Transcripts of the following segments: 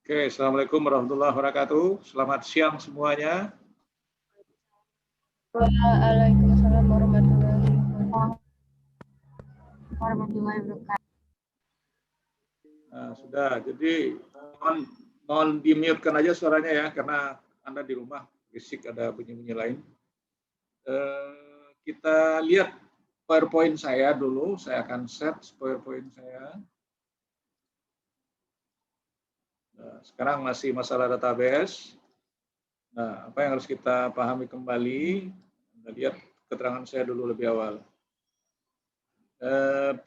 Oke, Assalamualaikum warahmatullahi wabarakatuh. Selamat siang semuanya. Waalaikumsalam warahmatullahi wabarakatuh. Nah, sudah, jadi mohon di-mute-kan aja suaranya ya, karena Anda di rumah berisik ada bunyi-bunyi lain. Kita lihat PowerPoint saya dulu, saya akan set PowerPoint saya. Nah, sekarang masih masalah database. Nah, apa yang harus kita pahami kembali? Anda lihat keterangan saya dulu lebih awal.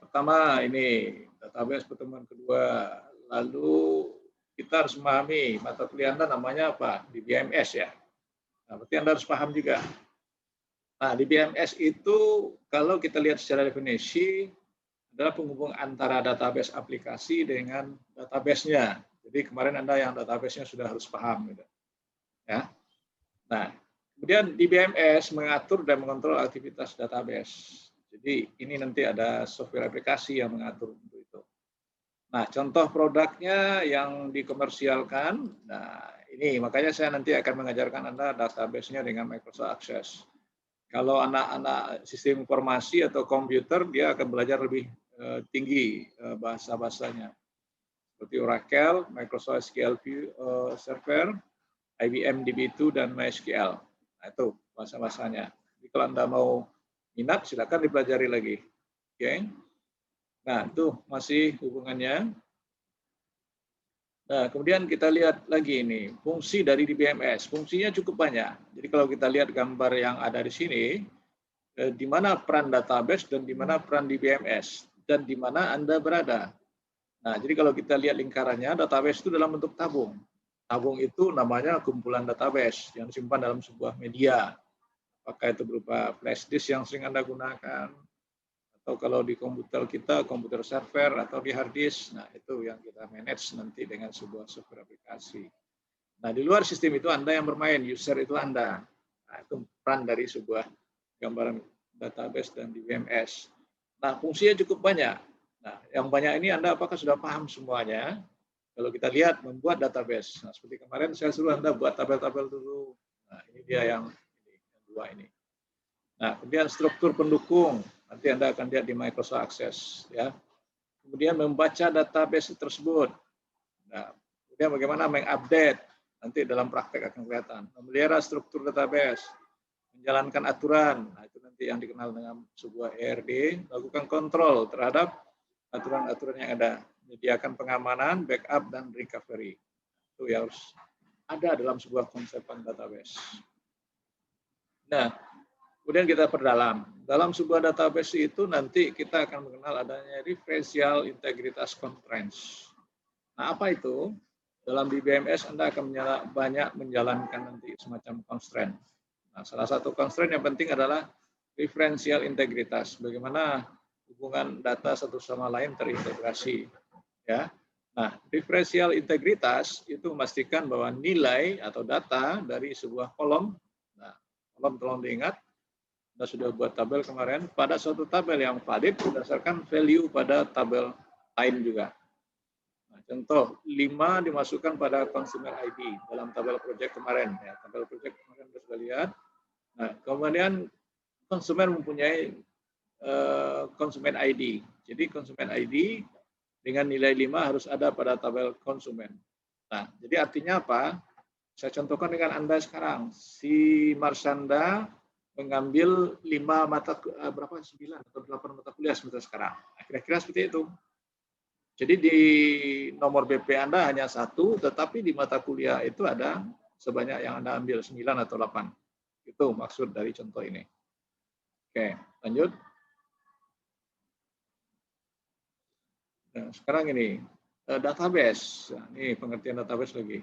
Pertama ini database pertemuan kedua, lalu kita harus memahami mata kuliah Anda namanya apa di BMS ya. Nah, berarti Anda harus paham juga. Nah, di BMS itu kalau kita lihat secara definisi adalah penghubung antara database aplikasi dengan database-nya. Jadi kemarin Anda yang database-nya sudah harus paham gitu. Ya. Nah, kemudian di BMS mengatur dan mengontrol aktivitas database. Jadi ini nanti ada software aplikasi yang mengatur untuk itu. Nah, contoh produknya yang dikomersialkan, nah ini makanya saya nanti akan mengajarkan Anda database-nya dengan Microsoft Access. Kalau anak-anak sistem informasi atau komputer, dia akan belajar lebih tinggi bahasa-bahasanya. Seperti Oracle, Microsoft SQL Server, IBM DB2, dan MySQL. Nah, itu bahasa-bahasanya. Jadi kalau Anda mau minat, silakan dipelajari lagi. Oke. Nah, itu masih hubungannya. Nah, kemudian kita lihat lagi ini, fungsi dari DBMS. Fungsinya cukup banyak. Jadi kalau kita lihat gambar yang ada di sini, di mana peran database dan di mana peran DBMS, dan di mana Anda berada. Nah, jadi kalau kita lihat lingkarannya, database itu dalam bentuk tabung. Tabung itu namanya kumpulan database yang disimpan dalam sebuah media. Apakah itu berupa flash disk yang sering Anda gunakan, atau kalau di komputer kita, komputer server, atau di hard disk, nah itu yang kita manage nanti dengan sebuah software aplikasi. Nah, di luar sistem itu Anda yang bermain, user itu Anda. Nah, itu peran dari sebuah gambaran database dan DBMS. Nah, fungsinya cukup banyak. Nah, yang banyak ini Anda apakah sudah paham semuanya? Kalau kita lihat membuat database, nah, seperti kemarin saya suruh Anda buat tabel-tabel dulu. Nah, ini dia yang dua ini. Nah, kemudian struktur pendukung, nanti Anda akan lihat di Microsoft Access. Ya. Kemudian membaca database tersebut. Nah, kemudian bagaimana mengupdate, nanti dalam praktek akan kelihatan. Memelihara struktur database, menjalankan aturan, nah itu nanti yang dikenal dengan sebuah ERD, lakukan kontrol terhadap aturan-aturan yang ada, menyediakan pengamanan, backup, dan recovery. Itu yang harus ada dalam sebuah konsep database. Nah, kemudian kita perdalam. Dalam sebuah database itu nanti kita akan mengenal adanya referential integritas constraints. Nah, apa itu? Dalam DBMS Anda akan banyak menjalankan nanti semacam constraint. Nah, salah satu constraint yang penting adalah referential integritas. Bagaimana hubungan data satu sama lain terintegrasi. Ya. Nah, referential integritas itu memastikan bahwa nilai atau data dari sebuah kolom, nah, kolom tolong diingat, kita sudah buat tabel kemarin, pada suatu tabel yang valid berdasarkan value pada tabel lain juga. Nah, contoh, 5 dimasukkan pada consumer ID dalam tabel project kemarin. Ya, tabel project kemarin sudah lihat. Nah, kemudian konsumen mempunyai konsumen ID. Jadi konsumen ID dengan nilai 5 harus ada pada tabel konsumen. Nah, jadi artinya apa? Saya contohkan dengan Anda sekarang. Si Marsanda mengambil 5 mata, berapa? 9 atau 8 mata kuliah sekarang. Nah, kira-kira seperti itu. Jadi di nomor BP Anda hanya 1, tetapi di mata kuliah itu ada sebanyak yang Anda ambil, 9 atau 8. Itu maksud dari contoh ini. Oke, lanjut. Nah, sekarang ini, database. Nah, ini pengertian database lagi.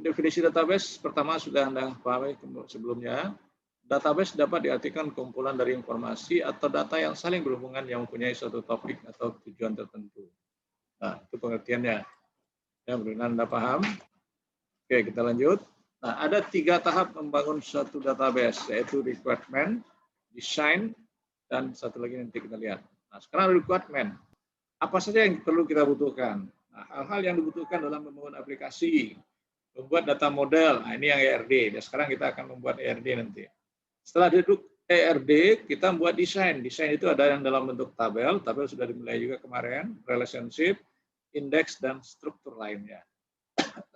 Definisi database pertama sudah Anda pahami sebelumnya. Database dapat diartikan kumpulan dari informasi atau data yang saling berhubungan yang mempunyai suatu topik atau tujuan tertentu. Nah, itu pengertiannya. Ya, mudah-mudahan Anda paham. Oke, kita lanjut. Nah, ada 3 tahap membangun suatu database, yaitu requirement, design, dan satu lagi nanti kita lihat. Nah, sekarang requirement. Apa saja yang perlu kita butuhkan? Nah, hal-hal yang dibutuhkan dalam membangun aplikasi, membuat data model, nah ini yang ERD. Dan sekarang kita akan membuat ERD nanti. Setelah duduk ERD, kita membuat desain. Desain itu ada yang dalam bentuk tabel, tabel sudah dimulai juga kemarin, relationship, indeks, dan struktur lainnya.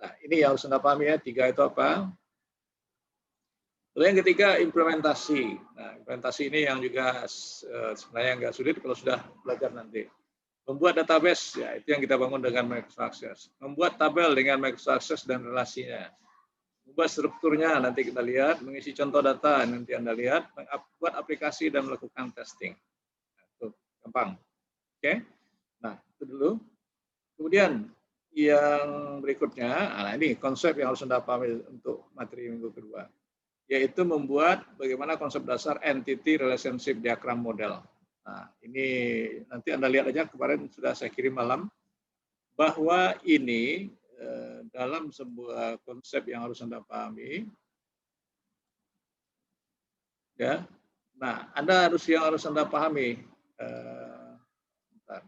Nah, ini yang harus Anda pahami ya, 3 itu apa. Lalu yang ketiga, implementasi. Nah, implementasi ini yang juga sebenarnya nggak sulit kalau sudah belajar nanti. Membuat database, ya itu yang kita bangun dengan Microsoft Access. Membuat tabel dengan Microsoft Access dan relasinya. Membuat strukturnya, nanti kita lihat. Mengisi contoh data, nanti Anda lihat. Membuat aplikasi dan melakukan testing. Nah, itu gampang. Oke. Nah, itu dulu. Kemudian yang berikutnya, nah ini konsep yang harus Anda pahami untuk materi minggu kedua, yaitu membuat bagaimana konsep dasar entity relationship diagram model. Nah, ini nanti Anda lihat aja, kemarin sudah saya kirim malam, bahwa ini dalam sebuah konsep yang harus Anda pahami, ya. Nah, Anda harus Anda pahami. Bentar.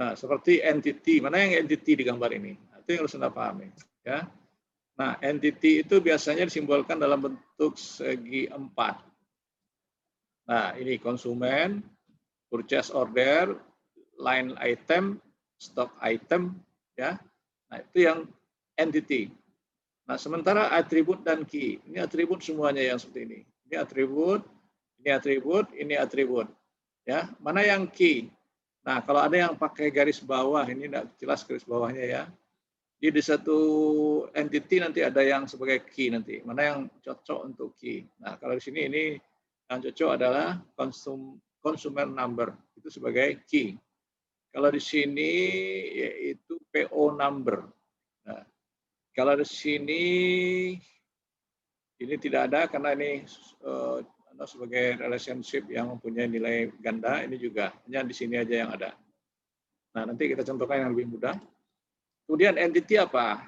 Nah, seperti entity, mana yang entity di gambar ini? Itu yang harus Anda pahami, ya. Nah, entity itu biasanya disimbolkan dalam bentuk segi 4. Nah, ini konsumen, purchase order, line item, stock item, ya. Nah, itu yang entity. Nah, sementara atribut dan key, ini atribut semuanya yang seperti ini. Ini atribut, ini atribut, ini atribut. Ya, mana yang key? Nah, kalau ada yang pakai garis bawah, ini tidak jelas garis bawahnya ya. Jadi di satu entity nanti ada yang sebagai key nanti. Mana yang cocok untuk key? Nah, kalau di sini ini yang cocok adalah consumer number, itu sebagai key. Kalau di sini yaitu PO number. Nah, kalau di sini ini tidak ada karena ini sebagai relationship yang mempunyai nilai ganda, ini juga hanya di sini aja yang ada. Nah, nanti kita contohkan yang lebih mudah. Kemudian entity apa?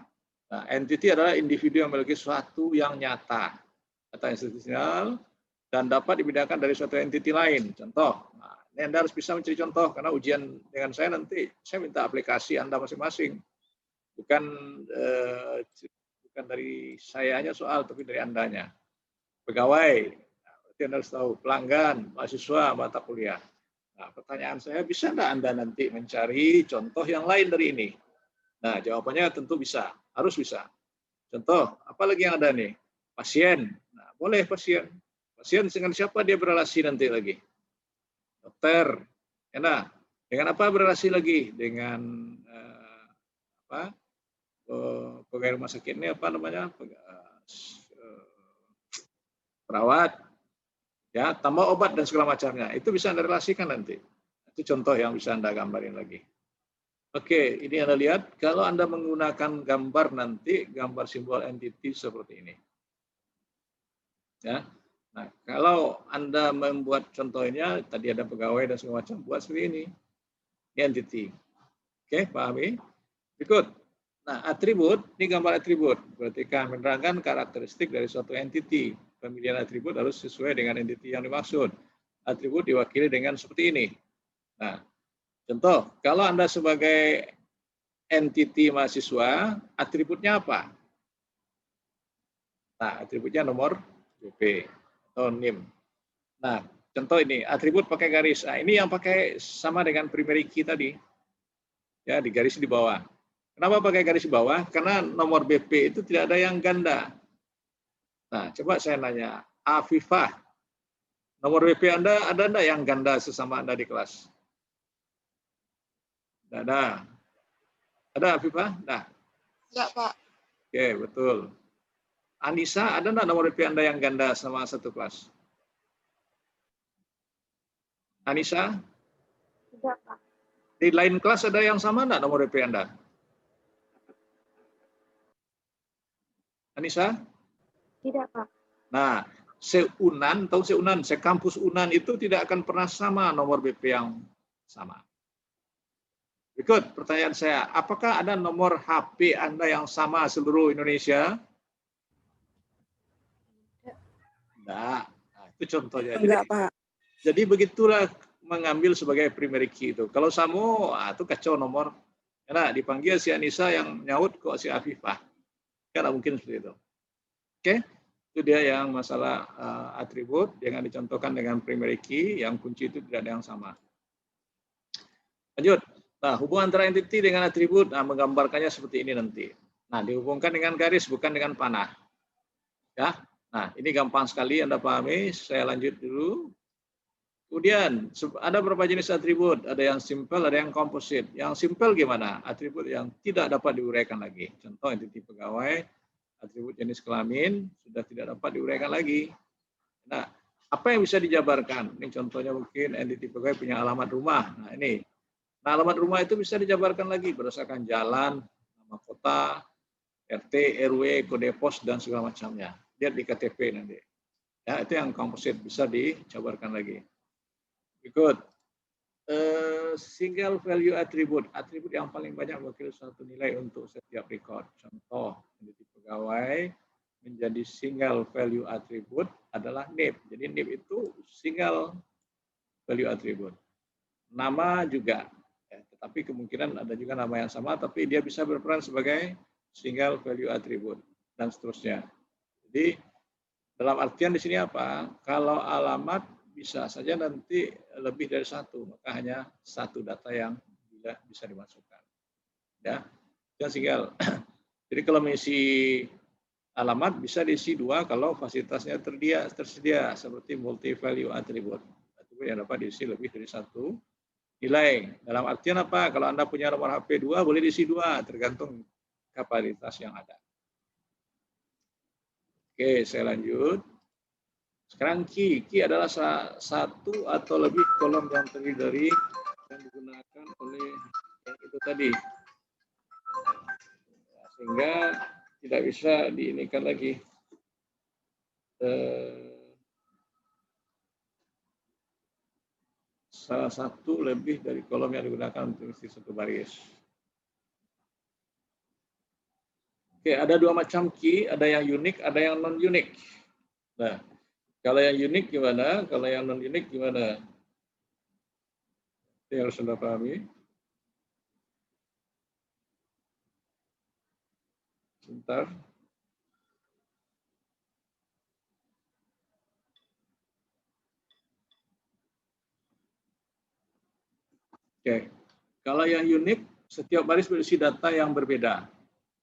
Nah, entity adalah individu yang memiliki sesuatu yang nyata, data institusional, dan dapat dibedakan dari suatu entity lain. Contoh, nah, ini Anda harus bisa mencari contoh, karena ujian dengan saya nanti, saya minta aplikasi Anda masing-masing. Bukan dari sayanya soal, tapi dari Andanya. Pegawai, berarti Anda harus tahu, pelanggan, mahasiswa, mata kuliah. Nah, pertanyaan saya, bisa enggak Anda nanti mencari contoh yang lain dari ini? Nah, jawabannya tentu bisa, harus bisa. Contoh, apa lagi yang ada nih? Pasien. Nah, boleh pasien. Pasien dengan siapa dia berrelasi nanti lagi? Dokter. Nah, dengan apa berrelasi lagi? Dengan pegawai rumah sakit ini apa namanya? Perawat. Ya, tambah obat dan segala macamnya. Itu bisa Anda relasikan nanti. Itu contoh yang bisa Anda gambarin lagi. Oke, ini Anda lihat, kalau Anda menggunakan gambar nanti, gambar simbol entity seperti ini. Ya. Nah, kalau Anda membuat contohnya, tadi ada pegawai dan segala macam, buat seperti ini. Ini entity. Oke, pahami? Berikut. Nah, atribut, ini gambar atribut. Berarti kan menerangkan karakteristik dari suatu entity. Pemilihan atribut harus sesuai dengan entity yang dimaksud. Atribut diwakili dengan seperti ini. Nah, contoh, kalau Anda sebagai entity mahasiswa, atributnya apa? Nah, atributnya nomor BP atau NIM. Nah, contoh ini, atribut pakai garis. Nah, ini yang pakai sama dengan primary key tadi. Ya, di garis di bawah. Kenapa pakai garis di bawah? Karena nomor BP itu tidak ada yang ganda. Nah, coba saya nanya, Afifah, nomor BP Anda ada enggak yang ganda sesama Anda di kelas? Tidak ada. Ada Afifah? Nah. Enggak, Pak. Oke, betul. Anissa, ada enggak nomor BP Anda yang ganda sama satu kelas? Anissa? Tidak, Pak. Di lain kelas ada yang sama enggak nomor BP Anda? Anissa? Tidak, Pak. Nah, sekampus Unan itu tidak akan pernah sama nomor BP yang sama. Berikut pertanyaan saya, apakah ada nomor HP Anda yang sama seluruh Indonesia? Enggak. Nah, Itu contohnya. Enggak, Pak. Jadi begitulah mengambil sebagai primary key itu. Kalau Samo, itu kacau nomor. Karena dipanggil si Anissa yang nyaut kok si Afifah. Kan mungkin seperti itu. Oke, itu dia yang masalah atribut. Jangan dicontohkan dengan primary key, yang kunci itu tidak ada yang sama. Lanjut. Nah, hubungan antara entity dengan atribut, menggambarkannya seperti ini nanti. Nah, dihubungkan dengan garis, bukan dengan panah. Ya. Nah, ini gampang sekali Anda pahami. Saya lanjut dulu. Kemudian, ada berapa jenis atribut? Ada yang simple, ada yang komposit. Yang simple gimana? Atribut yang tidak dapat diuraikan lagi. Contoh, entity pegawai, atribut jenis kelamin, sudah tidak dapat diuraikan lagi. Nah, apa yang bisa dijabarkan? Ini contohnya mungkin entity pegawai punya alamat rumah. Nah, ini. Nah, alamat rumah itu bisa dijabarkan lagi berdasarkan jalan, nama kota, RT, RW, kode pos, dan segala macamnya. Lihat di KTP nanti. Ya, itu yang komposit bisa dijabarkan lagi. Berikut. Single value attribute. Atribut yang paling banyak mewakili suatu nilai untuk setiap record. Contoh, entity pegawai menjadi single value attribute adalah NIP. Jadi NIP itu single value attribute. Nama juga. Tetapi kemungkinan ada juga nama yang sama, tapi dia bisa berperan sebagai single value attribute dan seterusnya. Jadi dalam artian di sini apa? Kalau alamat bisa saja nanti lebih dari satu, maka hanya satu data yang bisa dimasukkan. Ya, dan single. Jadi kalau mengisi alamat bisa diisi dua kalau fasilitasnya tersedia seperti multi value attribute. Attribut yang dapat diisi lebih dari satu nilai. Dalam artian apa? Kalau Anda punya nomor HP 2, boleh diisi 2, tergantung kapasitas yang ada. Oke, saya lanjut. Sekarang key. Key adalah satu atau lebih kolom yang terdiri dari yang digunakan oleh yang itu tadi. Sehingga tidak bisa diinikan lagi. Salah satu lebih dari kolom yang digunakan untuk isi satu baris. Oke, ada dua macam key, ada yang unik, ada yang non-unik. Nah, kalau yang unik gimana? Kalau yang non-unik gimana? Ini harus Anda pahami. Sebentar. Oke, kalau yang unik, setiap baris berisi data yang berbeda.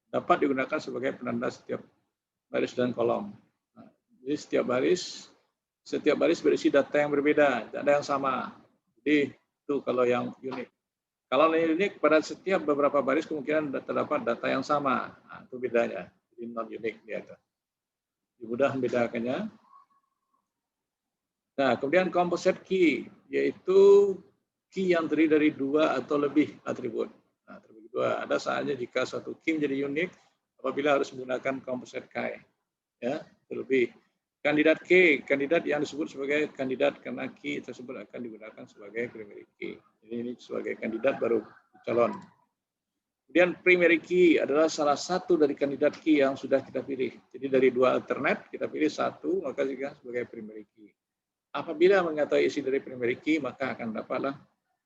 Dapat digunakan sebagai penanda setiap baris dan kolom. Nah, jadi setiap baris berisi data yang berbeda, tidak ada yang sama. Jadi itu kalau yang unik. Kalau yang unik, pada setiap beberapa baris kemungkinan terdapat data yang sama. Nah, itu bedanya. Jadi non-unik dia. Mudah membedakannya. Nah, kemudian composite key, yaitu key yang terdiri dari dua atau lebih atribut. Nah, terbagi dua. Ada saatnya jika suatu key menjadi unik apabila harus menggunakan composite key. Ya, terlebih. Kandidat key, kandidat yang disebut sebagai kandidat karena key tersebut akan digunakan sebagai primary key. Jadi ini sebagai kandidat baru calon. Kemudian primary key adalah salah satu dari kandidat key yang sudah kita pilih. Jadi dari dua alternate kita pilih satu, maka juga sebagai primary key. Apabila mengetahui isi dari primary key, maka akan dapatlah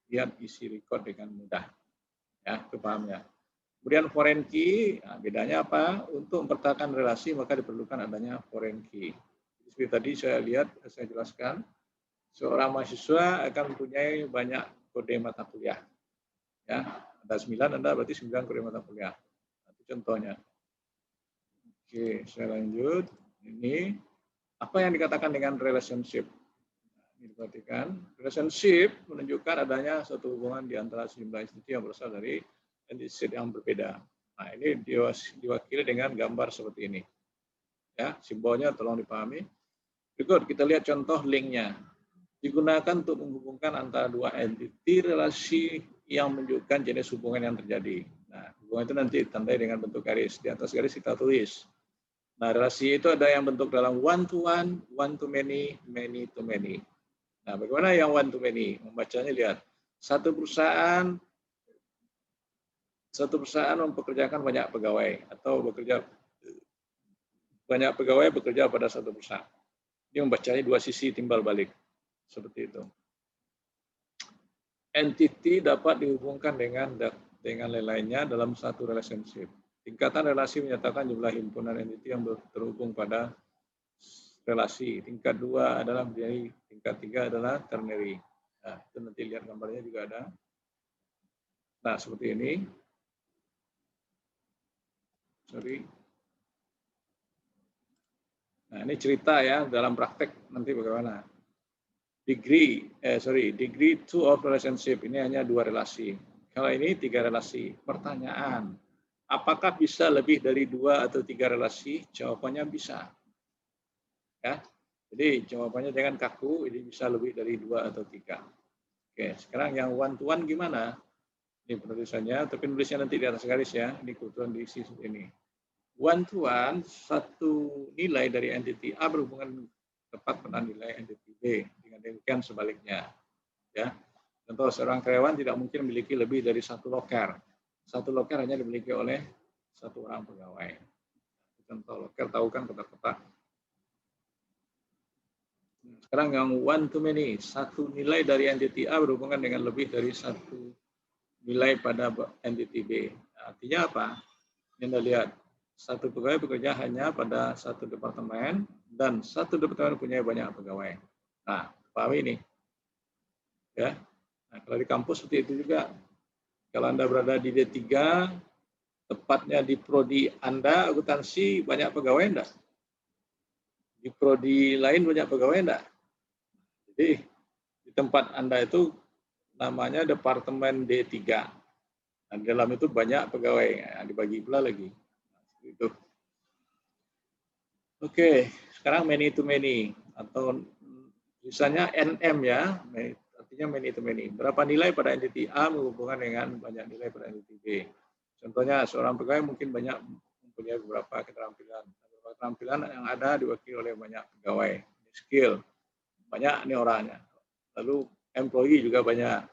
lihat isi record dengan mudah. Ya, itu pahamnya. Kemudian foreign key, nah, bedanya apa? Untuk mempertahankan relasi, maka diperlukan adanya foreign key. Seperti tadi saya jelaskan, seorang mahasiswa akan mempunyai banyak kode mata kuliah. Ya, ada 9, Anda berarti 9 kode mata kuliah. Nah, itu contohnya. Oke, saya lanjut. Ini apa yang dikatakan dengan relationship? Diperhatikan, relationship menunjukkan adanya suatu hubungan di antara sejumlah institusi yang berasal dari entity yang berbeda. Nah, ini diwakili dengan gambar seperti ini. Ya, simbolnya tolong dipahami. Berikut kita lihat contoh linknya. Digunakan untuk menghubungkan antara dua entity relasi yang menunjukkan jenis hubungan yang terjadi. Nah, hubungan itu nanti ditandai dengan bentuk garis. Di atas garis kita tulis. Nah, relasi itu ada yang bentuk dalam one to one, one to many, many to many. Nah, bagaimana yang one to many? Membacanya lihat. Satu perusahaan mempekerjakan banyak pegawai atau banyak pegawai bekerja pada satu perusahaan. Dia membacanya dua sisi timbal balik. Seperti itu. Entity dapat dihubungkan dengan lainnya dalam satu relationship. Tingkatan relasi menyatakan jumlah himpunan entity yang terhubung pada relasi. Tingkat 2 adalah binary, tingkat 3 adalah ternary. Nah, itu nanti lihat gambarnya juga ada. Nah, seperti ini. Sorry. Nah, ini cerita ya dalam praktek nanti bagaimana. Degree 2 of relationship ini hanya 2 relasi. Kalau ini 3 relasi. Pertanyaan, apakah bisa lebih dari 2 atau 3 relasi? Jawabannya bisa. Ya. Jadi jawabannya jangan kaku, ini bisa lebih dari 2 atau 3. Oke, sekarang yang one to one gimana? Ini penulisannya, tapi nulisnya nanti di atas garis ya. Ini kebetulan diisi seperti ini. One to one, satu nilai dari entity A berhubungan tepat pada nilai entity B. Dengan demikian sebaliknya. Ya. Contoh, seorang karyawan tidak mungkin memiliki lebih dari satu loker. Satu loker hanya dimiliki oleh satu orang pegawai. Contoh loker, tahu kan kotak-kotak. Sekarang yang one to many, satu nilai dari entity A berhubungan dengan lebih dari satu nilai pada entity B. Artinya apa? Ini Anda lihat, satu pegawai bekerja hanya pada satu departemen dan satu departemen punya banyak pegawai. Nah, paham ini? Ya. Nah, kalau di kampus seperti itu juga. Kalau Anda berada di D3, tepatnya di prodi Anda, akuntansi, banyak pegawai enggak? Di prodi lain banyak pegawai enggak? Jadi, di tempat Anda itu namanya Departemen D3. Nah, di dalam itu banyak pegawai, nah, dibagi pula lagi. Nah, itu. Oke, sekarang many to many atau misalnya NM ya, artinya many to many. Berapa nilai pada entity A berhubungan dengan banyak nilai pada entity B. Contohnya seorang pegawai mungkin banyak mempunyai beberapa keterampilan. Beberapa keterampilan yang ada diwakili oleh banyak pegawai. Skill, banyak ini orangnya. Lalu employee juga banyak.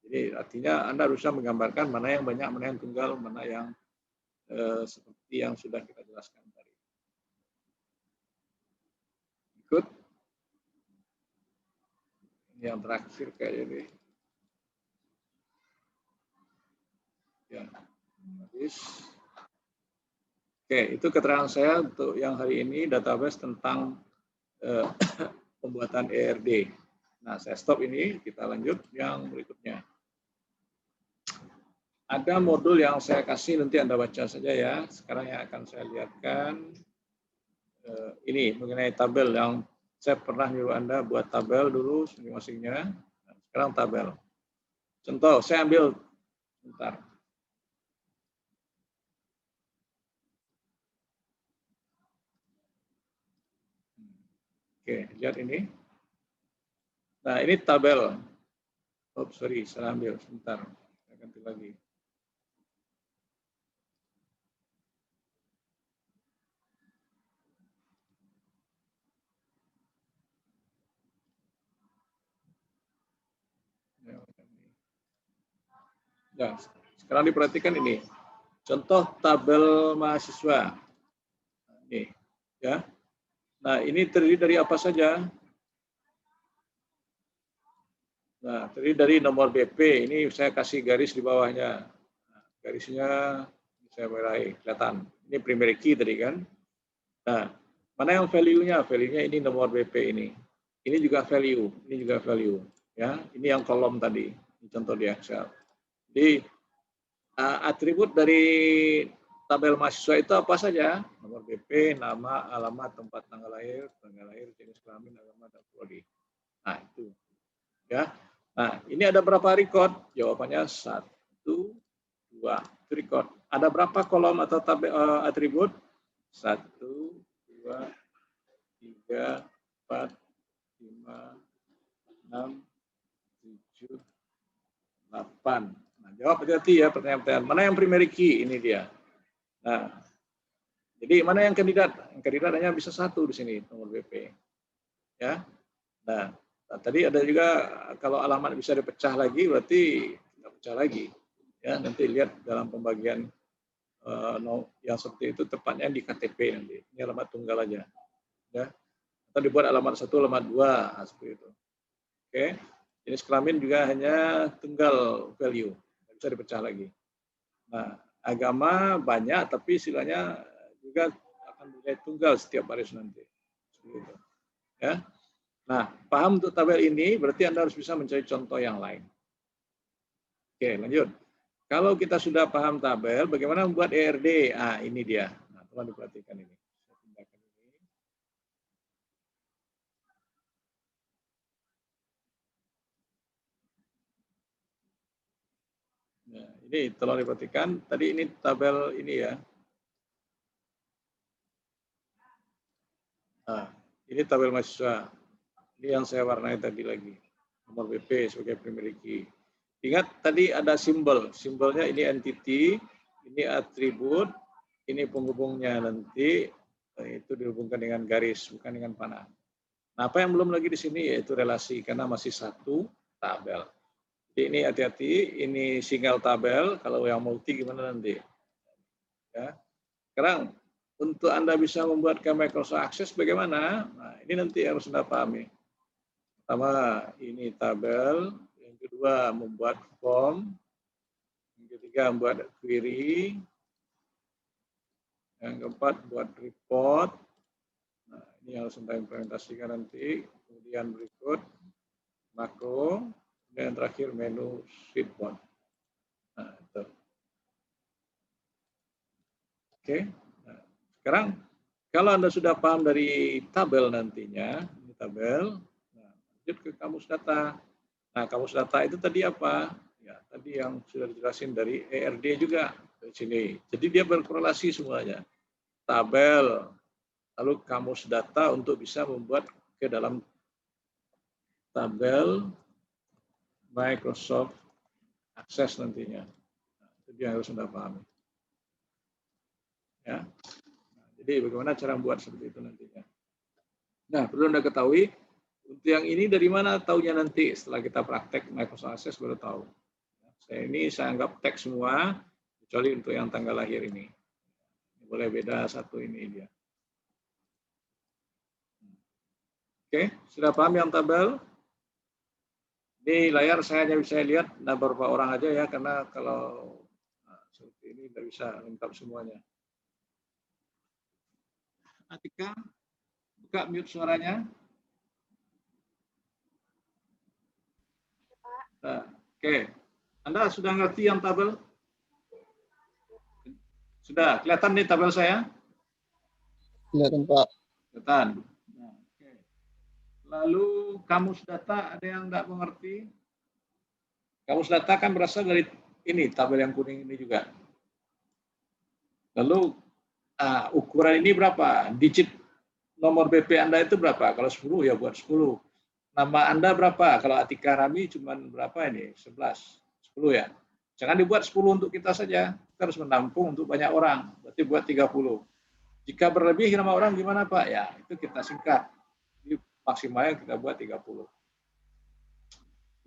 Jadi artinya Anda harus menggambarkan mana yang banyak, mana yang tunggal, mana yang seperti yang sudah kita jelaskan tadi. Ikut. Ini yang terakhir kayaknya ini. Ya, habis. Oke, itu keterangan saya untuk yang hari ini database tentang pembuatan ERD. Nah, saya stop ini, kita lanjut yang berikutnya. Ada modul yang saya kasih, nanti Anda baca saja ya. Sekarang yang akan saya lihatkan, ini mengenai tabel yang saya pernah nyuruh Anda buat tabel dulu masing-masingnya. Sekarang tabel. Contoh, saya ambil, bentar. Oke, lihat ini. Nah, ini tabel. Oh, sorry, salah ambil. Sebentar, saya ganti lagi. Ya, sekarang diperhatikan ini. Contoh tabel mahasiswa. Ini, ya. Nah, ini terdiri dari apa saja? Nah, terdiri dari nomor BP. Ini saya kasih garis di bawahnya. Nah, garisnya saya meraih, kelihatan. Ini primary key tadi kan. Nah, mana yang value-nya? Value-nya ini nomor BP ini. Ini juga value. Ini juga value. Ya, ini yang kolom tadi. Ini contoh di Excel. Jadi atribut dari tabel mahasiswa itu apa saja? Nomor BP, nama, alamat, tempat tanggal lahir, jenis kelamin, agama, dan prodi. Nah, itu. Ya. Nah, ini ada berapa record? Jawabannya 1, 2. Itu record. Ada berapa kolom atau tabel atribut? 1, 2, 3, 4, 5, 6, 7, 8. Nah, jawab hati-hati ya pertanyaan-pertanyaan. Mana yang primary key? Ini dia. Nah, jadi mana yang kandidat? Yang kandidat hanya bisa 1 di sini, nomor BP. Ya. Nah, tadi ada juga kalau alamat bisa dipecah lagi, berarti tidak pecah lagi. Ya, nanti lihat dalam pembagian yang seperti itu tepatnya di KTP nanti. Ini alamat tunggal aja. Ya. Atau dibuat alamat 1, alamat 2, seperti itu. Oke. Jenis kelamin juga hanya tunggal value, tidak bisa dipecah lagi. Nah, agama banyak, tapi istilahnya juga akan menjadi tunggal setiap baris nanti. Seperti itu. Ya. Nah, paham untuk tabel ini, berarti Anda harus bisa mencari contoh yang lain. Oke, lanjut. Kalau kita sudah paham tabel, bagaimana membuat ERD? Ah, ini dia. Nah, tolong diperhatikan ini. Saya pindahkan ini. Nah, ini tolong diperhatikan. Tadi ini tabel ini ya. Nah, ini tabel mahasiswa. Ini yang saya warnai tadi lagi. Nomor BP sebagai primary key. Ingat tadi ada simbol. Simbolnya ini entity, ini atribut, ini penghubungnya nanti itu dihubungkan dengan garis, bukan dengan panah. Nah, apa yang belum lagi di sini yaitu relasi karena masih satu tabel. Jadi ini hati-hati, ini single tabel. Kalau yang multi gimana nanti? Ya. Sekarang untuk Anda bisa membuatkan Microsoft Access bagaimana? Nah, ini nanti harus Anda pahami. Pertama, ini tabel. Yang kedua, membuat form. Yang ketiga, membuat query. Yang keempat, buat report. Nah, ini yang harus Anda implementasikan nanti. Kemudian berikut, makro. Dan yang terakhir, menu sheetboard. Nah, itu. Oke. Nah, sekarang, kalau Anda sudah paham dari tabel nantinya, ini tabel, nah, lanjut ke kamus data. Nah, kamus data itu tadi apa? Ya, tadi yang sudah dijelasin dari ERD juga dari sini. Jadi dia berkorelasi semuanya. Tabel, lalu kamus data untuk bisa membuat ke dalam tabel Microsoft Access nantinya. Nah, itu dia harus Anda pahami. Ya. Nah, jadi bagaimana cara membuat seperti itu nantinya. Nah, perlu Anda ketahui, untuk yang ini dari mana taunya nanti setelah kita praktek Microsoft Access baru tahu. Saya anggap teks semua, kecuali untuk yang tanggal lahir ini. Boleh beda satu ini dia. Oke, sudah paham yang tabel? Di layar saya hanya bisa lihat beberapa orang aja ya, karena kalau seperti ini tidak bisa lengkap semuanya. Atika, buka mute suaranya. Nah, oke, Anda sudah ngerti yang tabel? Sudah kelihatan nih tabel saya? Kelihatan, Pak. Kelihatan. Nah, oke. Lalu kamus data ada yang nggak mengerti? Kamus data kan berasal dari ini tabel yang kuning ini juga. Lalu ukuran ini berapa? Digit nomor BP Anda itu berapa? Kalau 10 ya buat 10. Nama Anda berapa? Kalau Atika Rami cuma berapa ini? 11. 10 ya. Jangan dibuat 10 untuk kita saja. Kita harus menampung untuk banyak orang. Berarti buat 30. Jika berlebih nama orang gimana Pak? Ya, itu kita singkat. Jadi maksimalnya kita buat 30.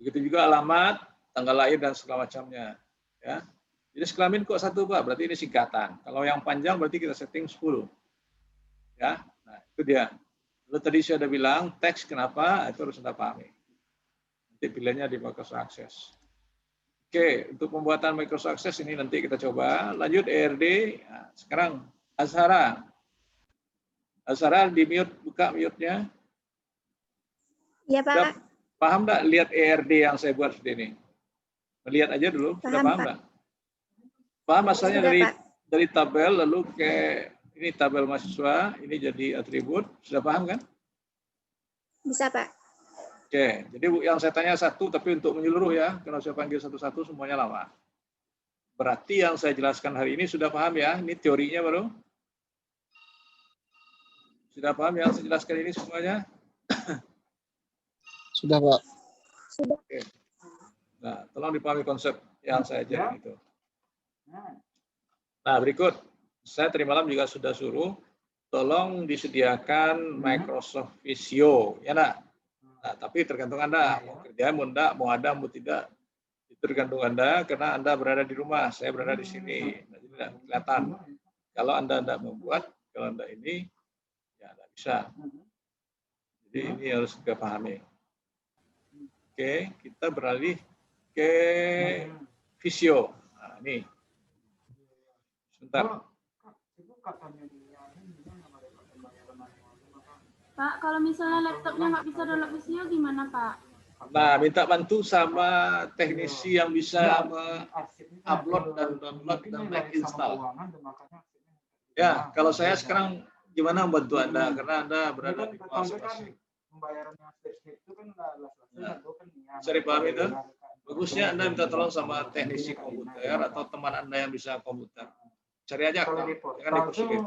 Begitu juga alamat, tanggal lahir dan segala macamnya. Ya. Jadi kelamin kok 1 Pak? Berarti ini singkatan. Kalau yang panjang berarti kita setting 10. Ya. Nah, itu dia. Lalu tadi saya sudah bilang teks kenapa itu harus Anda pahami. Nanti pilihannya di Microsoft Access. Oke, untuk pembuatan Microsoft Access ini nanti kita coba. Lanjut ERD. Nah, sekarang Azhara. Azhara di mute, buka mute-nya. Iya, Pak. Sudah paham nggak lihat ERD yang saya buat seperti ini? Melihat aja dulu. Sudah paham nggak? Paham asalnya dari tabel lalu ke ini tabel mahasiswa, ini jadi atribut. Sudah paham kan? Bisa, Pak. Oke, jadi yang saya tanya satu, tapi untuk menyeluruh ya, kalau saya panggil satu-satu semuanya lama. Berarti yang saya jelaskan hari ini sudah paham ya? Ini teorinya baru. Sudah paham yang saya jelaskan ini semuanya? Sudah, Pak. Sudah. Oke. Nah, tolong dipahami konsep yang saya ajarkan itu. Nah, berikut. Saya tadi malam juga sudah suruh, tolong disediakan Microsoft Visio. Ya, nak? Nah, tapi tergantung Anda. Mau kerja, mau enggak, mau ada, mau tidak. Itu tergantung Anda, karena Anda berada di rumah. Saya berada di sini. Nah, jadi tidak kelihatan. Kalau Anda tidak membuat, kalau Anda ini, ya tidak bisa. Jadi ini harus kita pahami. Oke, kita beralih ke Visio. Nah, ini. Sebentar. Pak, kalau misalnya laptopnya nggak bisa download Visio gimana, Pak? Nah, minta bantu sama teknisi yang bisa upload dan download dan install. Ya, kalau saya sekarang gimana membantu Anda? Karena Anda berada di rumah masing-masing. Nah, bisa dipahami itu? Bagusnya Anda minta tolong sama teknisi komputer atau teman Anda yang bisa komputer. Cari aja, jangan dipersulit.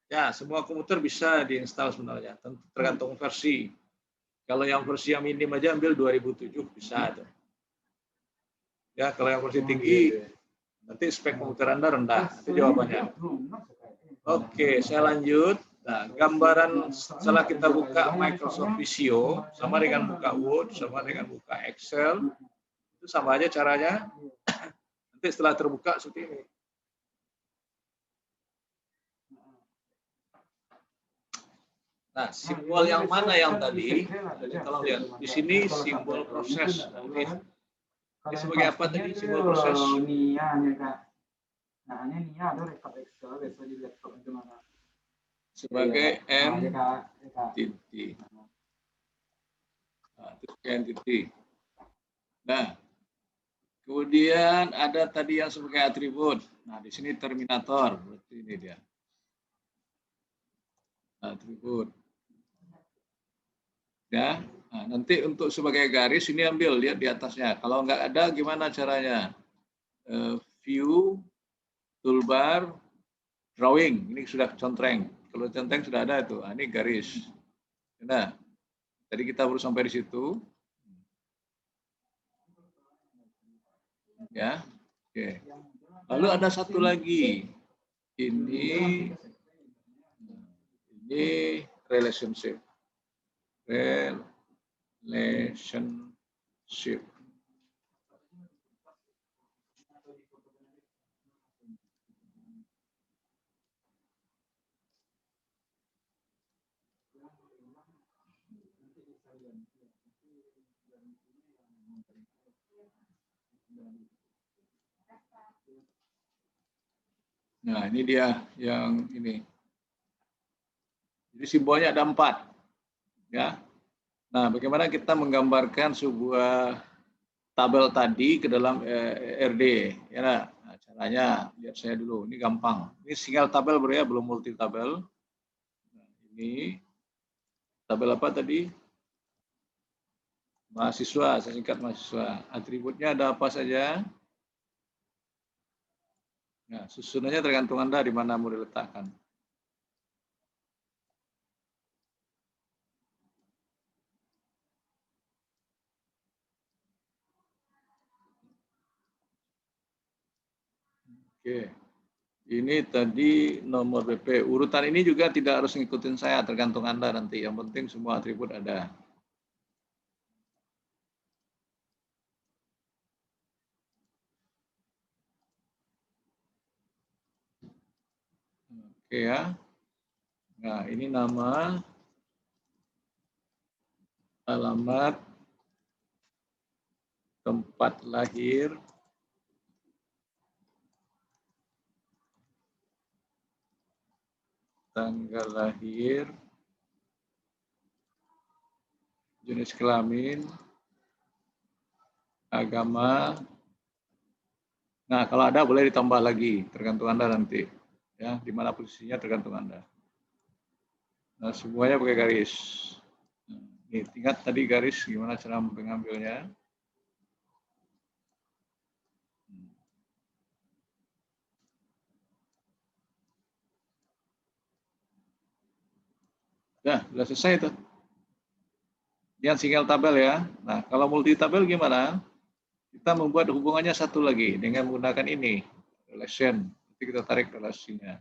Ya, semua komputer bisa diinstal sebenarnya, tergantung versi. Kalau yang versi yang minim aja ambil 2007 bisa tuh. Ya, kalau yang versi tinggi nanti spek komputer Anda rendah. Itu jawabannya. Oke, saya lanjut. Nah, gambaran setelah kita buka Microsoft Visio sama dengan buka Word, sama dengan buka Excel, itu sama aja caranya. Nanti setelah terbuka seperti ini. Nah, simbol yang mana yang tadi? Jadi tolong lihat. Di sini simbol proses. Nah, ini sebagai apa tadi simbol proses? Sebagai entity. Nah, itu entity. Nah, kemudian ada tadi yang sebagai atribut. Nah, di sini terminator. Berarti ini dia. Atribut. Ya, nah, nanti untuk sebagai garis ini ambil lihat di atasnya. Kalau nggak ada gimana caranya? View, toolbar, drawing. Ini sudah contreng. Kalau contreng sudah ada itu. Nah, ini garis. Nah, tadi kita baru sampai di situ. Ya, oke. Lalu ada satu lagi. Ini relationship. Relationship. Nah, ini dia yang ini. Jadi simbolnya ada 4. Ya. Nah, bagaimana kita menggambarkan sebuah tabel tadi ke dalam RD? Ya, nah, caranya lihat saya dulu. Ini gampang. Ini single tabel ya, belum multi tabel. Nah, ini tabel apa tadi? Mahasiswa, saya singkat mahasiswa. Atributnya ada apa saja? Nah, susunannya tergantung Anda di mana mau diletakkan. Oke. Ini tadi nomor BP. Urutan ini juga tidak harus ngikutin saya, tergantung Anda nanti. Yang penting semua atribut ada. Oke ya. Nah, ini nama, alamat, tempat lahir, tanggal lahir, jenis kelamin, agama. Nah, kalau ada boleh ditambah lagi, tergantung Anda nanti. Ya, di mana posisinya tergantung Anda. Nah, semuanya pakai garis. Nah, ini tingkat tadi garis, gimana cara mengambilnya? Nah, sudah selesai itu. Yang single tabel ya. Nah, kalau multi tabel gimana? Kita membuat hubungannya satu lagi dengan menggunakan ini, relation. Nanti kita tarik relasinya.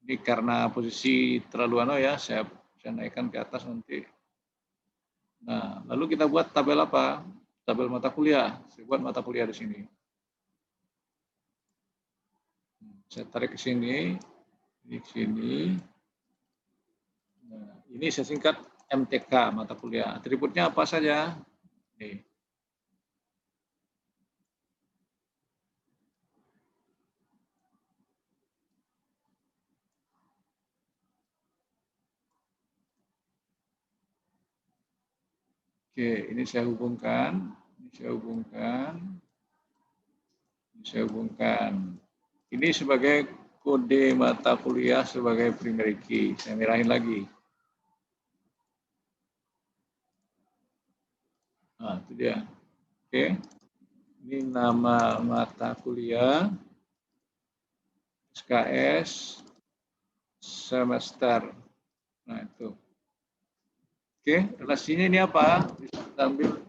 Ini karena posisi terlalu ya, saya naikkan ke atas nanti. Nah, lalu kita buat tabel apa? Tabel mata kuliah. Saya buat mata kuliah di sini. Saya tarik ke sini, di sini. Nah, Ini saya singkat MTK, mata kuliah. Atributnya apa saja? Nih. Oke, ini saya hubungkan. Ini sebagai kode mata kuliah sebagai primary key. Saya merahin lagi. Nah, itu dia. Oke. Ini nama mata kuliah, SKS, semester. Nah, itu. Oke, relasinya ini apa? Bisa kita ambil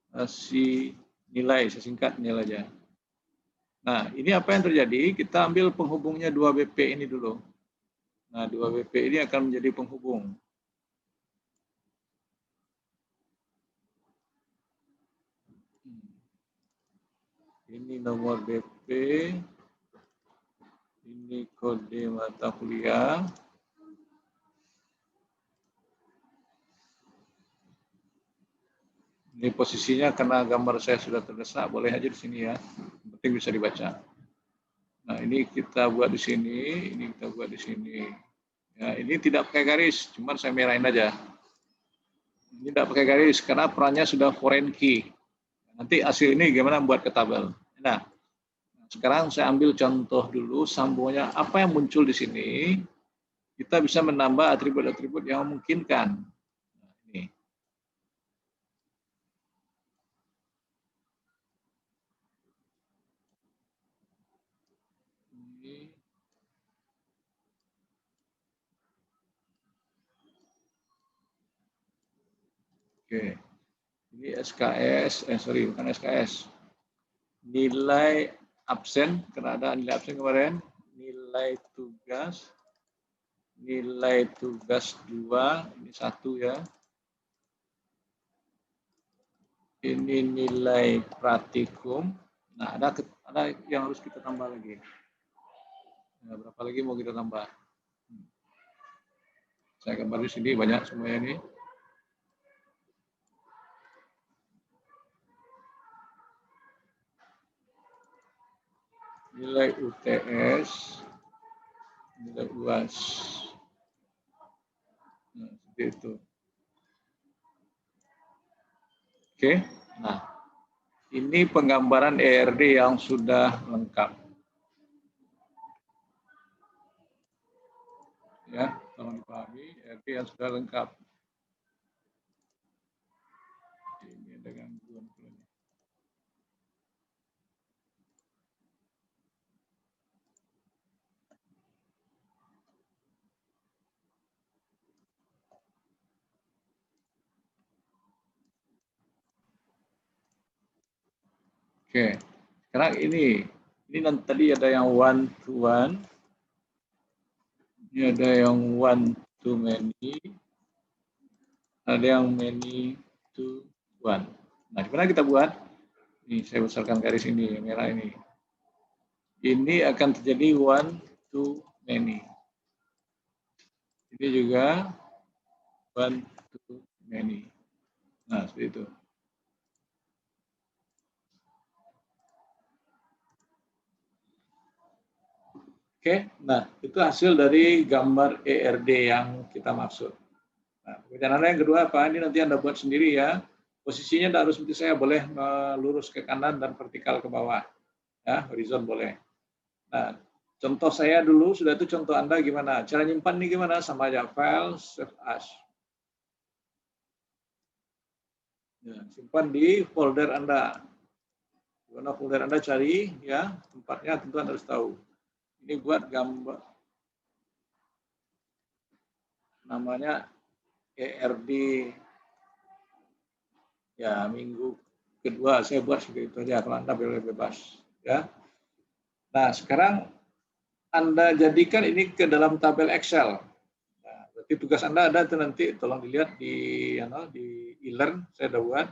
relasi nilai, saya singkat nilai aja. Nah, ini apa yang terjadi? Kita ambil penghubungnya 2BP ini dulu. Nah, 2BP ini akan menjadi penghubung. Ini nomor BP, ini kode mata kuliah. Ini posisinya karena gambar saya sudah terdesak, boleh aja di sini ya. Yang penting bisa dibaca. Nah, ini kita buat di sini, ini kita buat di sini. Ya, ini tidak pakai garis, cuman saya merahin aja. Ini tidak pakai garis karena perannya sudah foreign key. Nanti hasil ini gimana buat ke tabel. Nah, sekarang saya ambil contoh dulu sambungannya apa yang muncul di sini. Kita bisa menambah atribut-atribut yang memungkinkan. Nah, ini. Oke, ini SKS, bukan SKS. Nilai absen, karena ada nilai absen kemarin. Nilai tugas 2, ini 1 ya. Ini nilai praktikum. Nah, ada yang harus kita tambah lagi. Nah, berapa lagi mau kita tambah? Saya gambar di sini banyak semuanya ini. Nilai UTS, nilai UAS. Nah, seperti itu. Oke, nah ini penggambaran ERD yang sudah lengkap. Ya, tolong dipahami, ERD yang sudah lengkap. Ini ada gangguan. Oke, sekarang ini nanti tadi ada yang one to one, ini ada yang one to many, ada yang many to one. Nah, gimana kita buat? Ini saya besarkan garis ini, merah ini. Ini akan terjadi one to many. Ini juga one to many. Nah, seperti itu. Oke, nah itu hasil dari gambar ERD yang kita maksud. Nah, pekerjaan Anda yang kedua apa? Ini nanti Anda buat sendiri ya. Posisinya tidak harus seperti saya, boleh melurus ke kanan dan vertikal ke bawah. Ya, horizon boleh. Nah, contoh saya dulu, sudah itu contoh Anda gimana? Cara nyimpan ini gimana? Sama aja, file, save as. Ya, simpan di folder Anda. Di mana folder Anda cari, ya tempatnya tentu Anda harus tahu. Ini buat gambar, namanya ERD ya minggu kedua, saya buat seperti itu aja, kalau Anda boleh bebas ya. Nah, sekarang Anda jadikan ini ke dalam tabel Excel. Nah, berarti tugas Anda ada itu nanti, tolong dilihat di e-learn saya udah buat.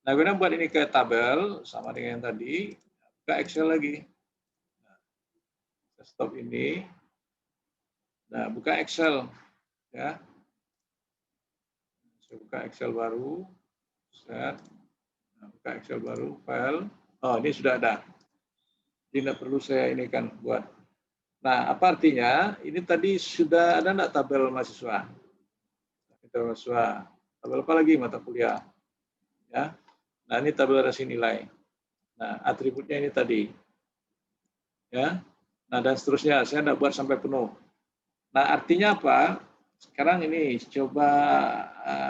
Nah, kemudian buat ini ke tabel sama dengan yang tadi, ke Excel lagi. Nah, stop ini. Nah, buka Excel. Ya. Saya buka Excel baru. Set. Nah, buka Excel baru, file. Oh, ini sudah ada. Jadi tidak perlu saya ini kan buat. Nah, apa artinya? Ini tadi sudah ada enggak tabel mahasiswa? Tabel mahasiswa. Tabel apa lagi mata kuliah? Ya. Nah, ini tabel relasi nilai. Nah, atributnya ini tadi. Ya. Nah, dan seterusnya. Saya tidak buat sampai penuh. Nah, artinya apa? Sekarang ini coba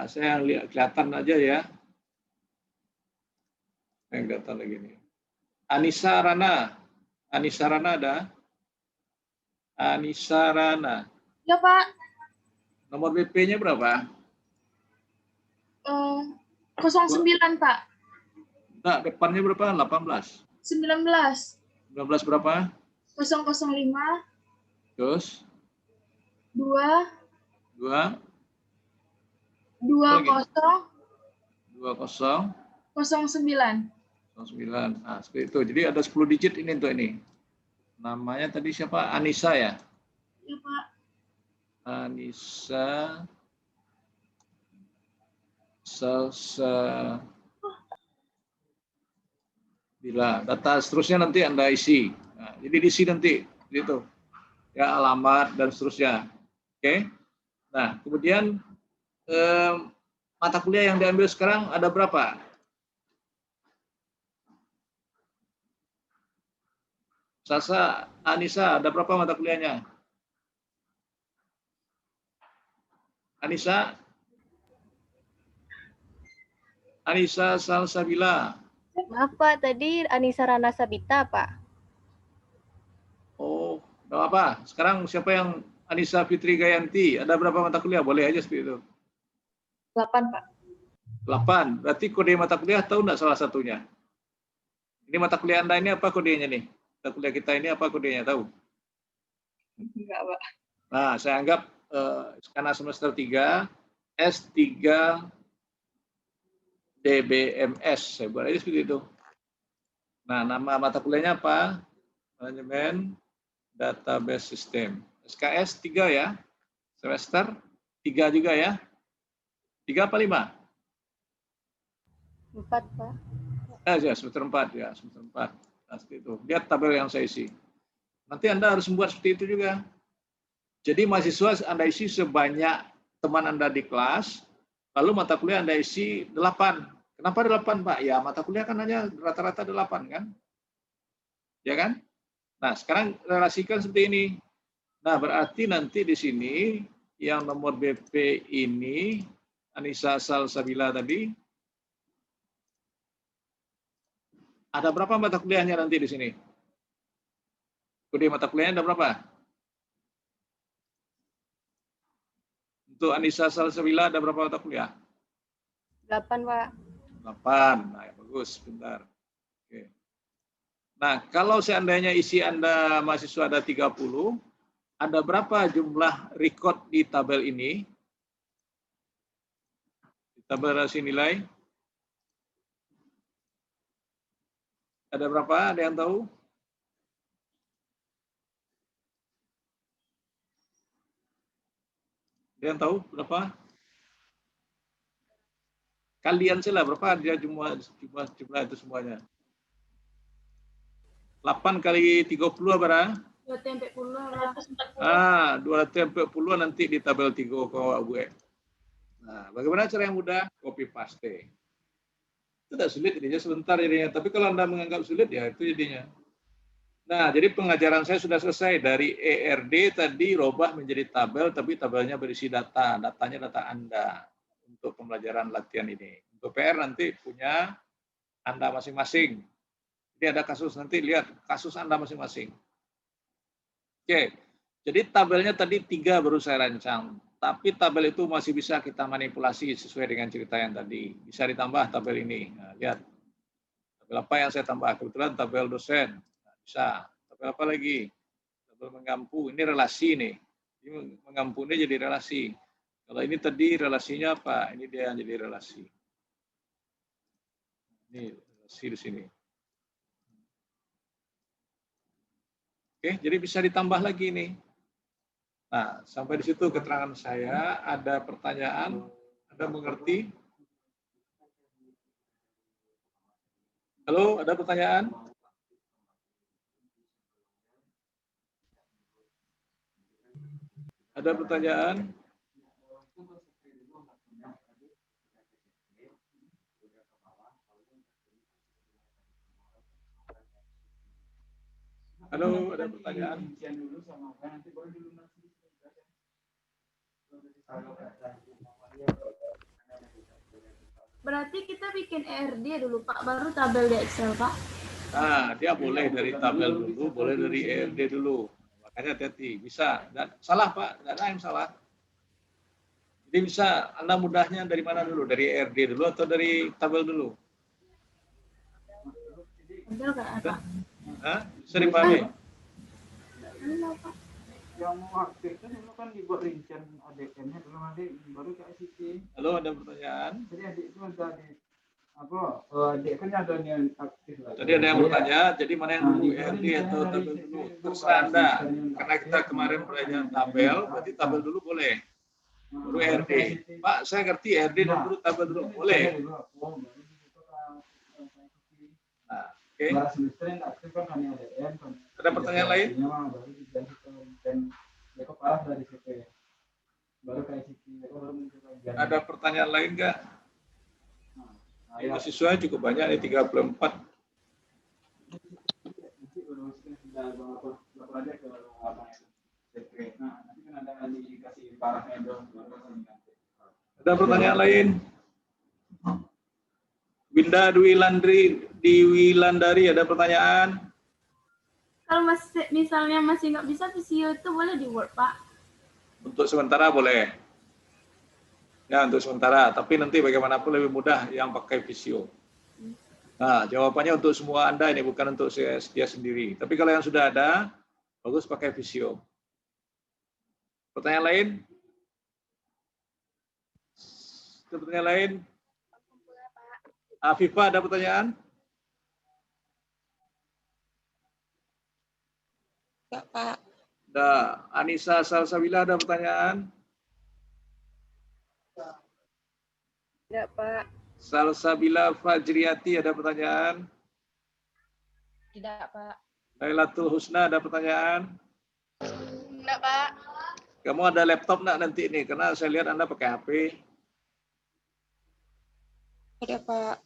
saya lihat kelihatan aja ya. Yang kelihatan lagi nih. Anissa Rana. Anissa Rana ada? Anissa Rana. Ya, Pak. Nomor BP-nya berapa? 09, Pak. Enggak, depannya berapa? 18. 19. 19 berapa? 005 Terus 2 2 20 20 09. 09. Nah, seperti itu. Jadi ada 10 digit ini untuk ini. Namanya tadi siapa? Anissa ya? Ya, Pak. Anissa Salsa. Bila data seterusnya nanti Anda isi. Nah, jadi diisi nanti gitu. Ya, alamat dan seterusnya. Oke. Nah, kemudian mata kuliah yang diambil sekarang ada berapa? Sasa, Anissa, ada berapa mata kuliahnya? Anissa? Anissa Salsabila. Maaf Pak, tadi Anissa Rana Sabita Pak. Oh, enggak apa. Sekarang siapa yang Anissa Fitri Gayanti? Ada berapa mata kuliah? Boleh aja seperti itu. 8 Pak. 8. Berarti kode mata kuliah tahu enggak salah satunya? Ini mata kuliah Anda ini apa kodenya nih? Mata kuliah kita ini apa kodenya? Tahu? Enggak Pak. Nah, saya anggap karena semester 3, S3 DBMS. Saya buat aja seperti itu. Nah, nama mata kuliahnya apa? Manajemen Database System. SKS 3 ya. Semester 3 juga ya. 3 apa 5? 4 Pak. Ya, semester 4 ya, semester 4. Nah, seperti itu. Lihat tabel yang saya isi. Nanti Anda harus membuat seperti itu juga. Jadi mahasiswa Anda isi sebanyak teman Anda di kelas, lalu mata kuliah Anda isi 8. Kenapa 8, Pak? Ya, mata kuliah kan hanya rata-rata 8 kan? Ya kan? Nah, sekarang relasikan seperti ini. Nah, berarti nanti di sini yang nomor BP ini, Anissa Salsabila tadi, ada berapa mata kuliahnya nanti di sini? Kode mata kuliahnya ada berapa? Untuk Anissa Salsabila ada berapa mata kuliah? 8 Pak. 8. Nah, ya bagus, bentar. Oke. Nah, kalau seandainya isi Anda mahasiswa ada 30, ada berapa jumlah record di tabel ini? Di tabel relasi nilai? Ada berapa? Ada yang tahu? Ada yang tahu berapa? Kalian sih lah, berapa dia jumlah itu semuanya? 8 kali 30 berapa? 240. 240 nanti di tabel 3 kau gue. Nah, bagaimana cara yang mudah? Copy paste. Itu tidak sulit jadinya, sebentar jadinya. Tapi kalau Anda menganggap sulit, ya itu jadinya. Nah, jadi pengajaran saya sudah selesai. Dari ERD tadi robah menjadi tabel, tapi tabelnya berisi data. Datanya data Anda untuk pembelajaran latihan ini. Untuk PR nanti punya Anda masing-masing. Jadi ada kasus, nanti lihat kasus Anda masing-masing. Oke, jadi tabelnya tadi 3 baru saya rancang. Tapi tabel itu masih bisa kita manipulasi sesuai dengan cerita yang tadi. Bisa ditambah tabel ini. Nah, lihat. Tabel apa yang saya tambah? Kebetulan tabel dosen. Nah, bisa. Tabel apa lagi? Tabel mengampu. Ini relasi nih. Ini mengampu ini jadi relasi. Kalau ini tadi relasinya apa? Ini dia yang jadi relasi. Ini relasi di sini. Oke, jadi bisa ditambah lagi nih. Nah, sampai di situ keterangan saya. Ada pertanyaan? Anda mengerti? Halo, ada pertanyaan? Ada pertanyaan? Halo, ada pertanyaan? Berarti kita bikin ERD dulu Pak, baru tabel di Excel Pak. Nah, dia boleh dari tabel dulu, boleh dari ERD dulu. Makanya hati-hati, bisa. Dan salah Pak, tidak ada yang salah. Jadi bisa, Anda mudahnya dari mana dulu? Dari ERD dulu atau dari tabel dulu? Tabel kayak Pak. Hah? Bisa dipahami? Halo Pak. Yang mau aktifkan dulu kan dibuat rincian ADN-nya dulu nanti baru ke ICT. Halo, ada pertanyaan? Jadi adik itu ada di apa? Adik kan ada yang aktif lagi. Tadi ada yang bertanya, jadi mana yang dulu, ERD atau tabel dulu? Terserah Anda. Karena kita kemarin belajar tabel, berarti tabel dulu boleh. Baru ERD. Pak, saya ngerti ERD dan dulu tabel dulu. Boleh. Nah, oke. Ada pertanyaan lain? Ada pertanyaan lain nggak? Mahasiswanya cukup banyak, nih 34. Ada pertanyaan lain? Winda Dwi Landari, ada pertanyaan? Kalau misalnya masih nggak bisa visio itu boleh di Word Pak. Untuk sementara boleh. Ya, untuk sementara. Tapi nanti bagaimanapun lebih mudah yang pakai Visio. Nah, jawabannya untuk semua Anda ini, bukan untuk dia sendiri. Tapi kalau yang sudah ada, bagus pakai Visio. Pertanyaan lain? Pertanyaan lain? Afifah, ada pertanyaan? Enggak, Pak. Ada. Anissa Salsabila, ada pertanyaan? Tidak, Pak. Salsabila Fajriati, ada pertanyaan? Tidak, Pak. Lailatul Husna, ada pertanyaan? Tidak, Pak. Kamu ada laptop nggak nanti ini? Karena saya lihat Anda pakai HP. Ada, Pak.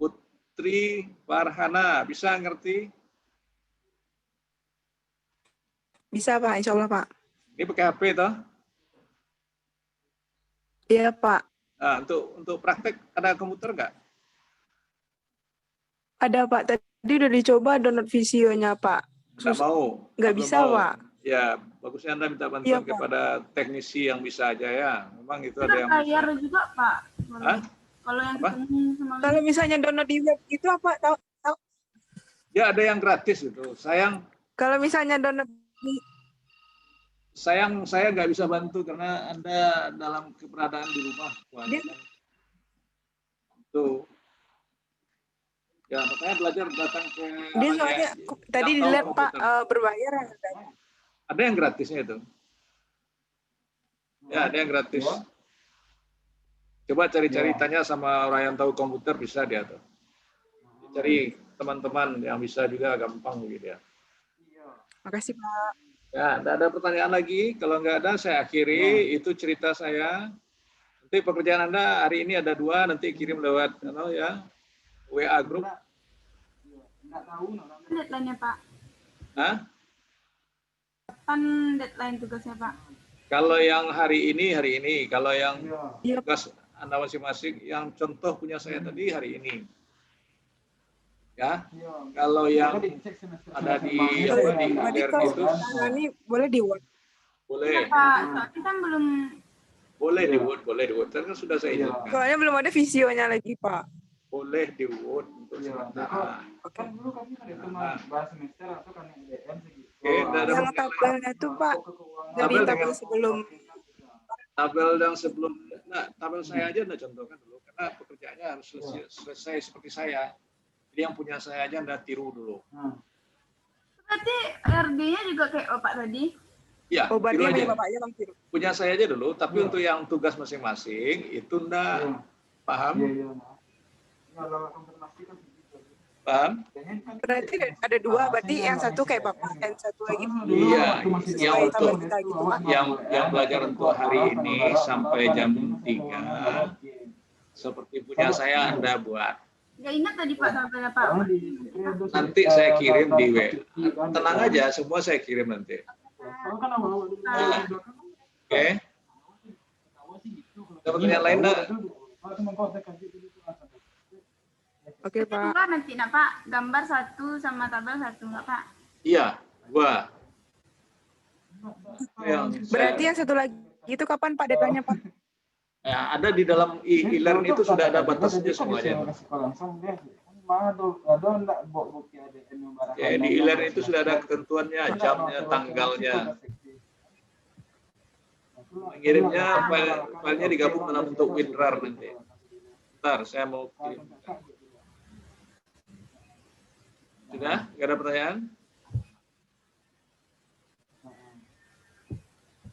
Putri Farhana, bisa ngerti? Bisa Pak, insya Allah Pak. Ini pakai HP toh? Iya Pak. Nah, untuk praktek ada komputer nggak? Ada Pak, tadi udah dicoba download visionya Pak. Nggak mau? Nggak Belum bisa mau. Pak. Ya, bagusnya Anda minta bantuan Iya, Pak. kepada teknisi yang bisa aja ya. Memang itu ada Kita yang bayar bisa. juga Pak. Hah? Kalau yang Apa? ketemu sama Kalau misalnya download di web itu apa? Ya, ada yang gratis itu. Kalau misalnya download Sayang saya nggak bisa bantu karena Anda dalam keberadaan di rumah. Tuh. Ya, makanya belajar datang ke dia soalnya tadi yang tahu dilihat Pak komputer. berbayar. Ada yang gratisnya itu. Ya, ada yang gratis. Coba cari-cari tanya sama orang yang tahu komputer, bisa dia tuh. Cari teman-teman yang bisa juga gampang gitu ya. Makasih Pak. Ya, tidak ada pertanyaan lagi. Kalau nggak ada, saya akhiri. Itu cerita saya. Nanti pekerjaan Anda hari ini ada 2, nanti kirim lewat WA group. deadline-nya Pak. Hah? Kapan deadline tugasnya Pak? Kalau yang hari ini. Kalau yang Iya Pak. tugas Anda masing-masing, yang contoh punya saya tadi hari ini. Ya, kalau yang ada di Tadi DRD kalau itu ini boleh di web. boleh, Iya Pak, soalnya kan belum boleh di Word. Kan sudah saya izinkan. Soalnya belum ada visionya lagi Pak. Boleh di Word untuk sementara. Kan dulu kami ada cuma bahas semester atau kan ADN segitu. Oke, tidak ada Yang tabelnya tuh Pak dari tabel sebelum. tabel yang sebelum. Nah, tabel saya aja Anda contohkan dulu, karena pekerjaannya harus selesai seperti saya. Jadi yang punya saya aja Anda tiru dulu. berarti RD-nya juga kayak Bapak tadi. Ya, Oh, berarti tiru yang aja. punya bapaknya Bang Tiru. Punya saya aja dulu, tapi Iya. untuk yang tugas masing-masing itu enggak. Iya. Paham? Iya. Nah. Kalau konfirmasi kan begitu. Paham? Kayaknya kan Berarti ada dua, berarti yang satu kayak bapak, yang satu lagi. Iya, yang untuk yang yang belajar untuk hari ini sampai jam 3 seperti punya saya Anda buat. Nggak ingat tadi Pak sampai apa? Nanti saya kirim di WA. Tenang aja, semua saya kirim nanti. Oke? Ada pertanyaan lain enggak? Oke, Itu Pak. kan nanti nak Pak, gambar satu sama tabel satu nggak Pak? Iya, gua. Yang Berarti saya, yang satu lagi itu kapan Pak deadline-nya, Pak? ya, ada di dalam e-learn itu sudah ada batasnya semuanya. Ya, di e-learn itu sudah ada ketentuannya, jamnya, tanggalnya. Mengirimnya filenya digabung dalam bentuk WinRAR nanti. Bentar, saya mau kirim. Sudah? Nggak ada pertanyaan?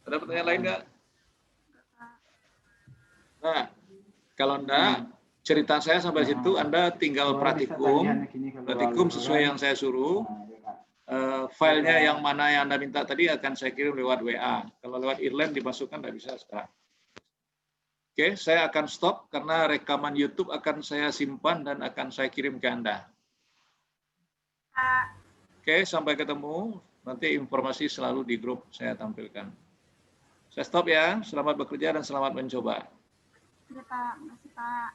Ada pertanyaan lain nggak? Nah, kalau enggak, cerita saya sampai situ, Anda tinggal praktikum sesuai yang saya suruh. Filenya yang mana yang Anda minta tadi akan saya kirim lewat WA. Kalau lewat e-learn dimasukkan tidak bisa sekarang. Oke, saya akan stop karena rekaman YouTube akan saya simpan dan akan saya kirim ke Anda. Oke, sampai ketemu. Nanti informasi selalu di grup saya tampilkan. Saya stop ya. Selamat bekerja dan selamat mencoba. Sudah Pak, makasih Pak.